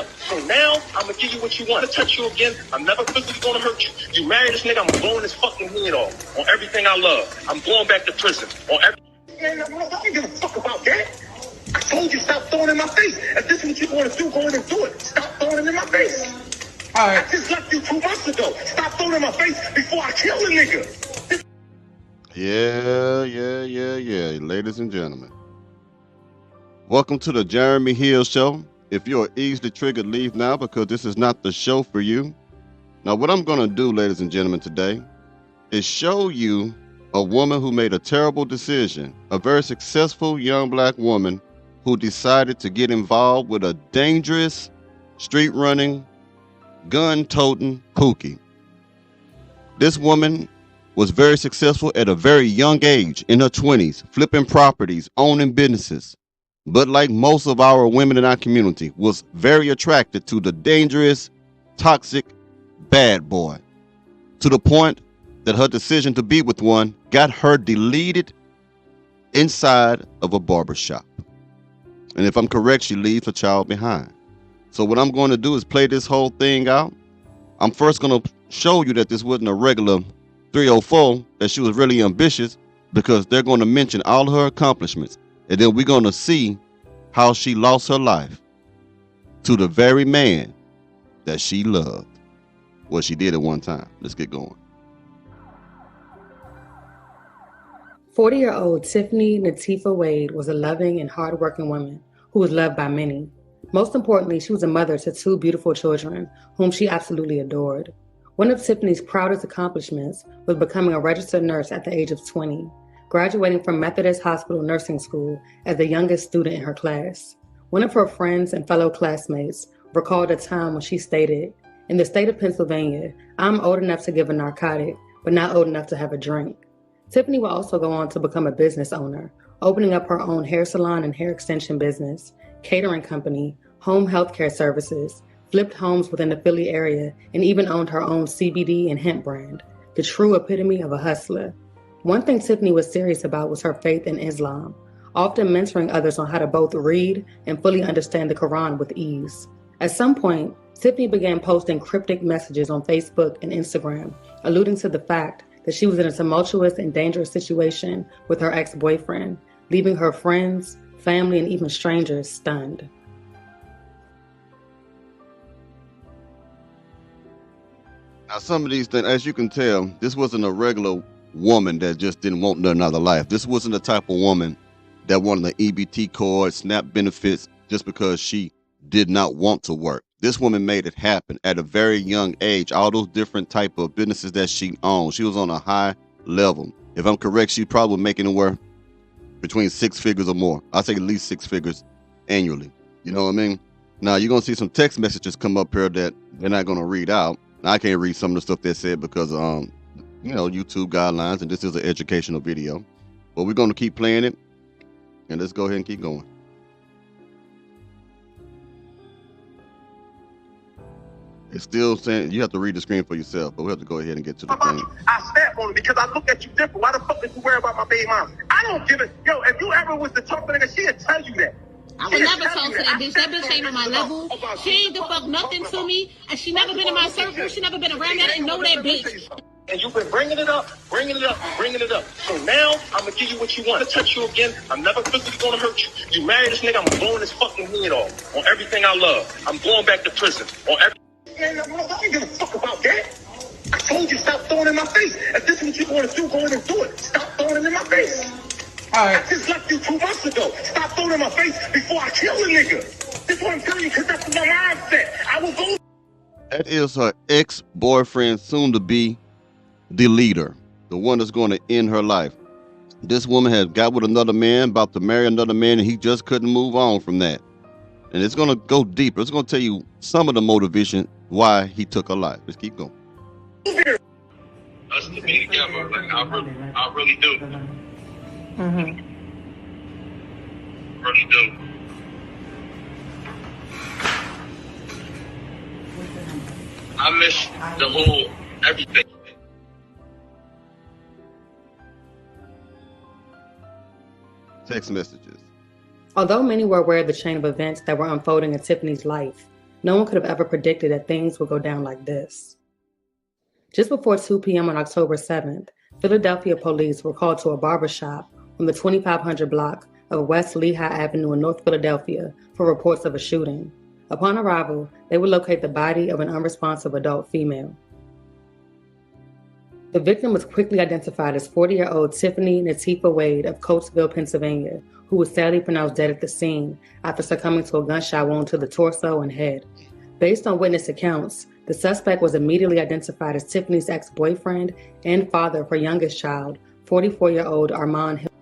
up. So now I'm gonna give you what you want. To touch you again, I'm never physically gonna hurt you. You marry this nigga, I'm blowing his fucking head off on everything I love. I'm going back to prison on every. Man, I don't give a fuck about that. I told you stop throwing it in my face. If this is what you want to do, go in and do it. Stop throwing it in my face. All right. I just left you 2 months ago. Stop throwing it in my face before I kill the nigga. Yeah. Ladies and gentlemen, welcome to the Jeremy Hill Show. If you're easily triggered, leave now because this is not the show for you. Now, what I'm going to do, ladies and gentlemen, today is show you a woman who made a terrible decision, a very successful young black woman who decided to get involved with a dangerous, street-running, gun-toting pookie. This woman was very successful at a very young age, in her 20s, flipping properties, owning businesses. But like most of our women in our community, was very attracted to the dangerous, toxic, bad boy. To the point that her decision to be with one got her deleted inside of a barbershop. And if I'm correct, she leaves her child behind. So what I'm going to do is play this whole thing out. I'm first going to show you that this wasn't a regular 304, that she was really ambitious, because they're going to mention all her accomplishments. And then we're going to see how she lost her life to the very man that she loved. Well, she did at one time. Let's get going. 40-year-old Tiffany Natifa Wade was a loving and hardworking woman who was loved by many. Most importantly, she was a mother to 2 beautiful children whom she absolutely adored. One of Tiffany's proudest accomplishments was becoming a registered nurse at the age of 20, graduating from Methodist Hospital Nursing School as the youngest student in her class. One of her friends and fellow classmates recalled a time when she stated, "In the state of Pennsylvania, I'm old enough to give a narcotic, but not old enough to have a drink." Tiffany would also go on to become a business owner, opening up her own hair salon and hair extension business, catering company, home healthcare services, flipped homes within the Philly area, and even owned her own CBD and hemp brand, the true epitome of a hustler. One thing Tiffany was serious about was her faith in Islam, often mentoring others on how to both read and fully understand the Quran with ease. At some point, Tiffany began posting cryptic messages on Facebook and Instagram, alluding to the fact that she was in a tumultuous and dangerous situation with her ex-boyfriend, leaving her friends, family, and even strangers stunned. Now, some of these things, as you can tell, this wasn't a regular woman that just didn't want another life. This wasn't the type of woman that wanted the EBT card, SNAP benefits, just because she did not want to work. This woman made it happen at a very young age. All those different type of businesses that she owned, she was on a high level. If I'm correct, she probably making anywhere between 6 figures or more. I'd say at least 6 figures annually. You know what I mean? Now, you're going to see some text messages come up here that they're not going to read out. Now, I can't read some of the stuff they said because, YouTube guidelines, and this is an educational video. But we're going to keep playing it, and let's go ahead and keep going. It's still saying you have to read the screen for yourself, but we have to go ahead and get to the thing. I snap on it because I look at you different. Why the fuck did you worry about my baby mom? I don't give it. Yo, if you ever was to talk to nigga, she'd tell you that. I would never talk to that bitch. That bitch ain't on my level. She ain't the fuck nothing to me, and she never been in my circle. She never been around me. I didn't know that bitch. And you've been bringing it up. So now I'm gonna give you what you want. To touch you again, I'm never physically gonna hurt you. You marry this nigga, I'm blowing his fucking head off on everything I love. I'm going back to prison on every. Man, I don't give a fuck about that. I told you stop throwing it in my face. If this is what you want to do, go in and do it. Stop throwing it in my face. All right. I just left you 2 months ago. Stop throwing it in my face before I kill the nigga. This is what I'm telling you because that's what my mindset. I will go. That is her ex-boyfriend, soon to be the leader, the one that's going to end her life. This woman had got with another man, about to marry another man, and he just couldn't move on from that. And it's going to go deeper. It's going to tell you some of the motivation why he took her life. Let's keep going. Us to be together, like I really do. Mm-hmm. Really do. I miss the whole everything. Text messages. Although many were aware of the chain of events that were unfolding in Tiffany's life, No one could have ever predicted that things would go down like this. Just before 2 p.m. on October 7th, Philadelphia police were called to a barbershop on the 2500 block of West Lehigh Avenue in North Philadelphia for reports of a shooting. Upon arrival, they would locate the body of an unresponsive adult female. The victim was quickly identified as 40-year-old Tiffany Nateefa Wade of Coatesville, Pennsylvania, who was sadly pronounced dead at the scene after succumbing to a gunshot wound to the torso and head. Based on witness accounts, the suspect was immediately identified as Tiffany's ex-boyfriend and father of her youngest child, 44-year-old Armand Hilton.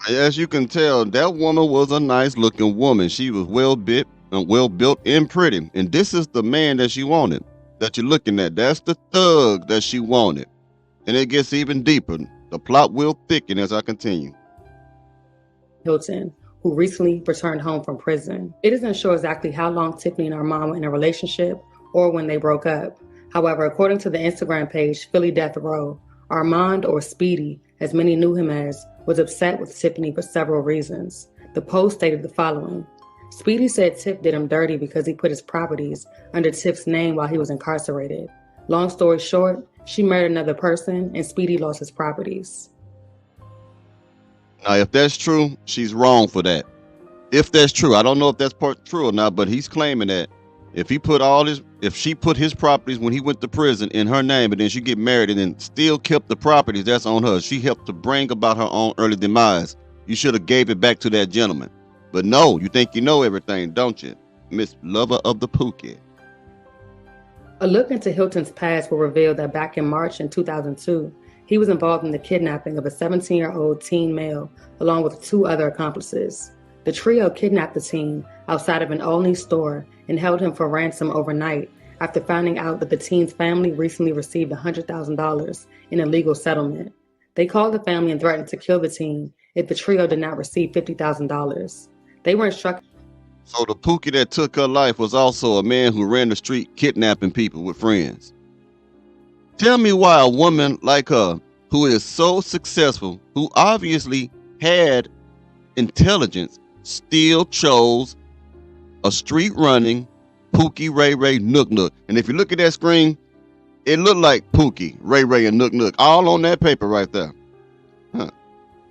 As you can tell, that woman was a nice-looking woman. She was well-built and pretty. And this is the man that she wanted, that you're looking at. That's the thug that she wanted. And it gets even deeper. The plot will thicken as I continue. Hilton, who recently returned home from prison. It isn't sure exactly how long Tiffany and Armand were in a relationship or when they broke up. However, according to the Instagram page Philly Death Row, Armand, or Speedy, as many knew him as, was upset with Tiffany for several reasons. The post stated the following. Speedy said Tiff did him dirty because he put his properties under Tiff's name while he was incarcerated. Long story short, she married another person and Speedy lost his properties. Now, if that's true, she's wrong for that. If that's true, I don't know if that's part true or not, but he's claiming that if she put his properties when he went to prison in her name, and then she get married and then still kept the properties, that's on her. She helped to bring about her own early demise. You should have gave it back to that gentleman. But no, you think you know everything, don't you, Miss Lover of the Pookie? A look into Hilton's past will reveal that back in March in 2002, he was involved in the kidnapping of a 17-year-old teen male along with 2 other accomplices. The trio kidnapped the teen outside of an Olney store and held him for ransom overnight after finding out that the teen's family recently received $100,000 in a legal settlement. They called the family and threatened to kill the teen if the trio did not receive $50,000. They were instructed. So the Pookie that took her life was also a man who ran the street kidnapping people with friends. Tell me why a woman like her, who is so successful, who obviously had intelligence, still chose a street running Pookie, Ray Ray, Nook Nook. And if you look at that screen, it looked like Pookie, Ray Ray, and Nook Nook, all on that paper right there. Huh.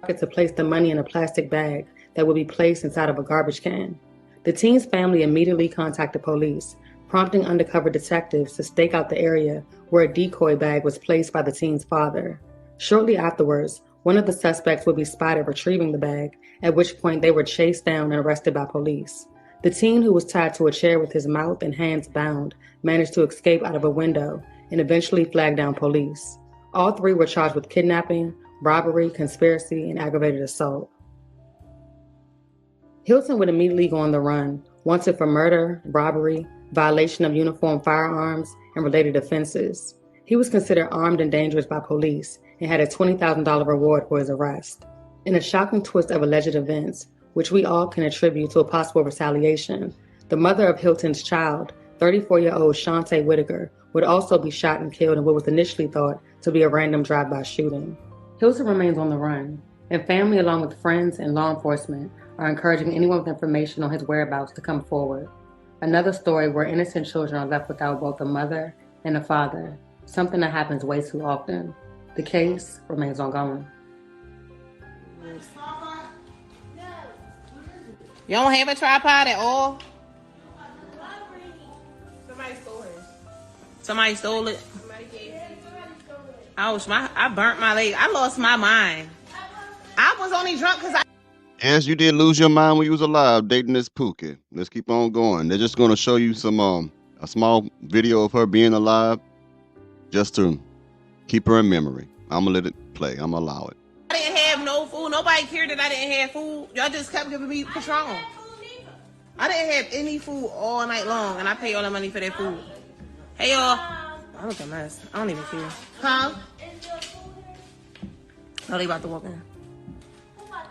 To place the money in a plastic bag that would be placed inside of a garbage can. The teen's family immediately contacted police, prompting undercover detectives to stake out the area where a decoy bag was placed by the teen's father. Shortly afterwards, one of the suspects would be spotted retrieving the bag, at which point they were chased down and arrested by police. The teen, who was tied to a chair with his mouth and hands bound, managed to escape out of a window and eventually flagged down police. All 3 were charged with kidnapping, robbery, conspiracy, and aggravated assault. Hilton would immediately go on the run, wanted for murder, robbery, violation of uniform firearms, and related offenses. He was considered armed and dangerous by police and had a $20,000 reward for his arrest. In a shocking twist of alleged events, which we all can attribute to a possible retaliation, the mother of Hilton's child, 34-year-old Shantae Whitaker, would also be shot and killed in what was initially thought to be a random drive-by shooting. Hilton remains on the run, and family, along with friends and law enforcement, are encouraging anyone with information on his whereabouts to come forward. Another story where innocent children are left without both a mother and a father, something that happens way too often. The case remains ongoing. You don't have a tripod at all? Somebody stole it. Ouch, I burnt my leg. I lost my mind. I was only drunk because I... Yes, you did lose your mind when you was alive dating this Pookie. Let's keep on going. They're just going to show you some a small video of her being alive just to keep her in memory. I'm going to let it play. I'm going to allow it. I didn't have no food. Nobody cared that I didn't have food. Y'all just kept giving me Patron. I didn't have any food all night long, and I paid all the money for that food. Hey, y'all. I look a mess. I don't even care. Huh? Oh, they about to walk in.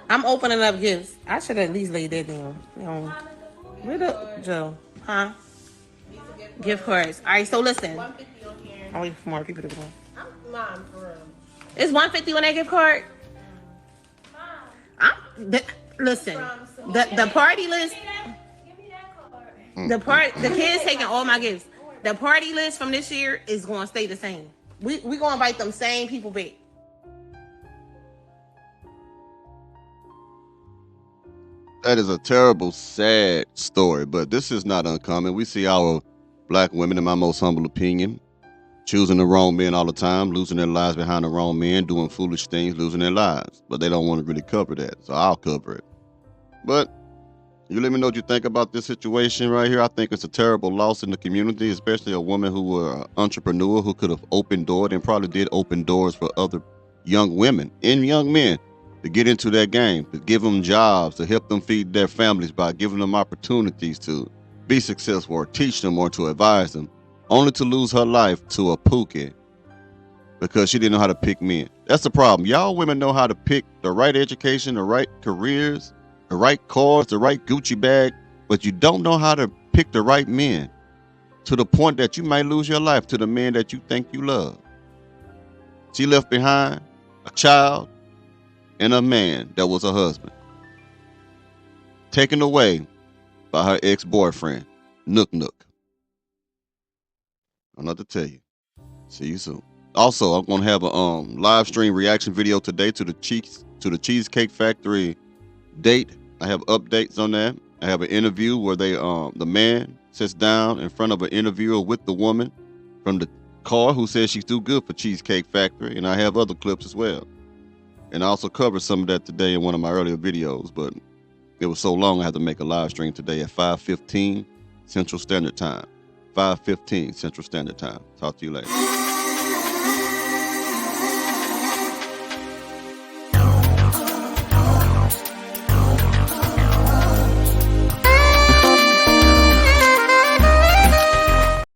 I'm opening up gifts. I should at least lay that down. Where the Joe? Huh? Gift cards. All right, so listen. I'll wait for more people to come. Mom, for real. It's $150 on that gift card. Listen, the party list. Give me that card. The kids taking all my gifts. The party list from this year is going to stay the same. We going to invite them same people back. That is a terrible, sad story, but this is not uncommon. We see our black women, in my most humble opinion, choosing the wrong men all the time, losing their lives behind the wrong men, doing foolish things, losing their lives. But they don't want to really cover that, so I'll cover it. But you let me know what you think about this situation right here. I think it's a terrible loss in the community, especially a woman who was an entrepreneur who could have opened doors and probably did open doors for other young women and young men to get into that game, to give them jobs, to help them feed their families by giving them opportunities to be successful or teach them or to advise them, only to lose her life to a pookie because she didn't know how to pick men. That's the problem. Y'all women know how to pick the right education, the right careers, the right cars, the right Gucci bag, but you don't know how to pick the right men to the point that you might lose your life to the man that you think you love. She left behind a child and a man that was her husband, taken away by her ex-boyfriend, Nook Nook. I don't know what to tell you. See you soon. Also, I'm gonna have a live stream reaction video today to the Cheesecake Factory date. I have updates on that. I have an interview where the man sits down in front of an interviewer with the woman from the car who says she's too good for Cheesecake Factory, and I have other clips as well. And I also covered some of that today in one of my earlier videos, but it was so long I had to make a live stream today at 5:15 Central Standard Time. 5:15 Central Standard Time. Talk to you later.